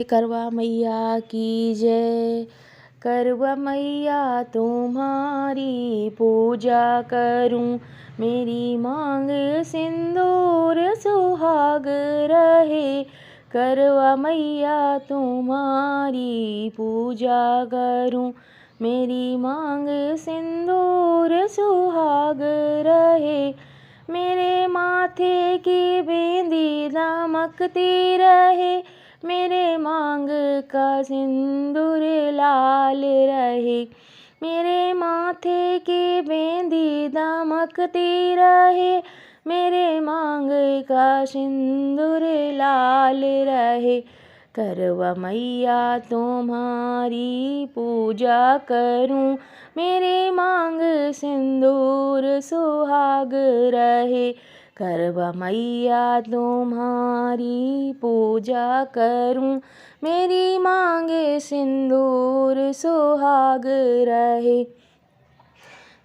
करवा मैया की जय। करवा मैया तुम्हारी पूजा करूं, मेरी मांग सिंदूर सुहाग रहे। करवा मैया तुम्हारी पूजा करूं, मेरी मांग सिंदूर सुहाग रहे। मेरे माथे की बिंदी दमकती रहे, मेरे मांग का सिंदूर लाल रहे। मेरे माथे की बिंदी दमकती रहे, मेरे मांग का सिंदूर लाल रहे। करवा मैया तुम्हारी पूजा करूं, मेरी मांग सिंदूर सुहाग रहे। करवा मैया तुम्हारी पूजा करूं, मेरी मांग सिंदूर सुहाग रहे।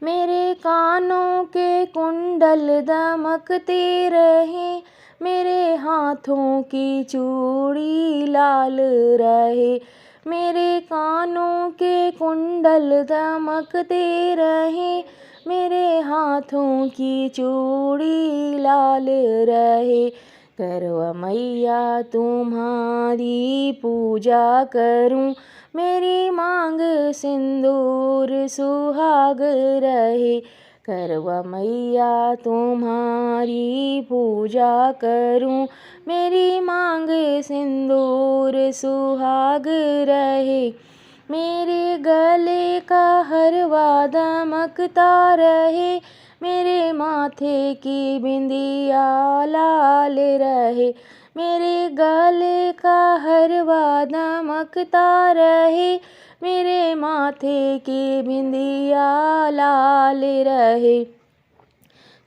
मेरे कानों के कुंडल दमकते रहे, मेरे हाथों की चूड़ी लाल रहे। मेरे कानों के कुंडल दमकते रहे, मेरे हाथों की चूड़ी लाल रहे। करवा मैया तुम्हारी पूजा करूं, मेरी मांग सिंदूर सुहाग रहे। करवा मैया तुम्हारी पूजा करूं, मेरी मांग सिंदूर सुहाग रहे। मेरे गले का हरवा दमकता रहे, मेरे माथे की बिंदिया लाल रहे। मेरे गले का हरवा दमकता रहे, मेरे माथे की बिंदिया लाल रहे।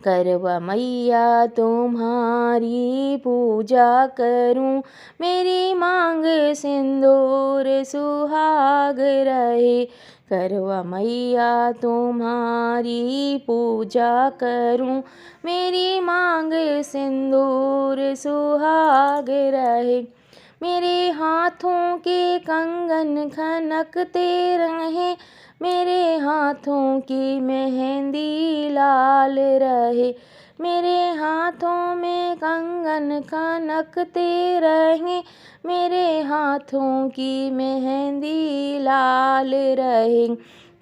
करवा मैया तुम्हारी पूजा करूं, मेरी मांग सिंदूर सुहाग रहे। करवा मैया तुम्हारी पूजा करूं, मेरी मांग सिंदूर सुहाग रहे। मेरे हाथों के कंगन खनकते रहे, मेरे हाथों की मेहंदी लाल रहे। मेरे हाथों में कंगन खनकते रहे, मेरे हाथों की मेहंदी लाल रहे।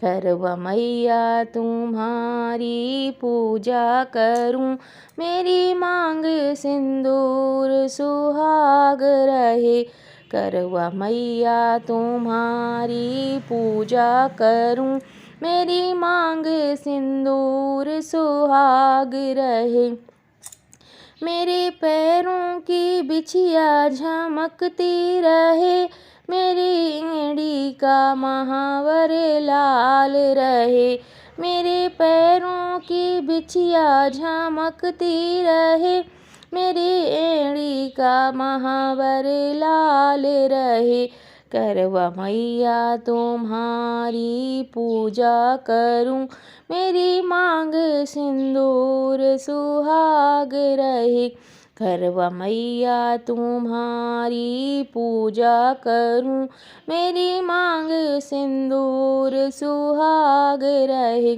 करवा मैया तुम्हारी पूजा करूं, मेरी मांग सिंदूर सुहाग रहे। करवा मैया तुम्हारी पूजा करूं, मेरी मांग सिंदूर सुहाग रहे। मेरे पैरों की बिछिया झमकती रहे, मेरी एड़ी का महावर लाल रहे। मेरे पैरों की बिछिया झमकती रहे, मेरी एड़ी का महावर लाल रहे। करवा मैया तुम्हारी पूजा करूं, मेरी मांग सिंदूर सुहाग रहे। करवा मैया तुम्हारी पूजा करूं, मेरी मांग सिंदूर सुहाग रहे।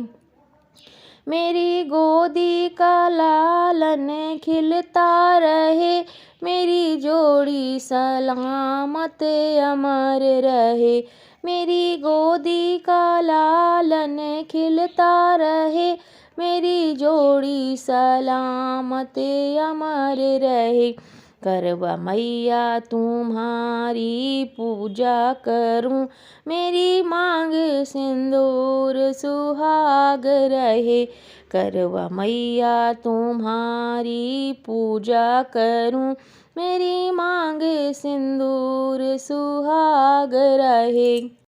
मेरी गोदी का लालन खिलता रहे, मेरी जोड़ी सलामत अमर रहे। मेरी गोदी का लालन खिलता रहे, मेरी जोड़ी सलामत अमर रहे। करवा मैया तुम्हारी पूजा करूं, मेरी मांग सिंदूर सुहाग रहे। करवा मैया तुम्हारी पूजा करूं, मेरी मांग सिंदूर सुहाग रहे।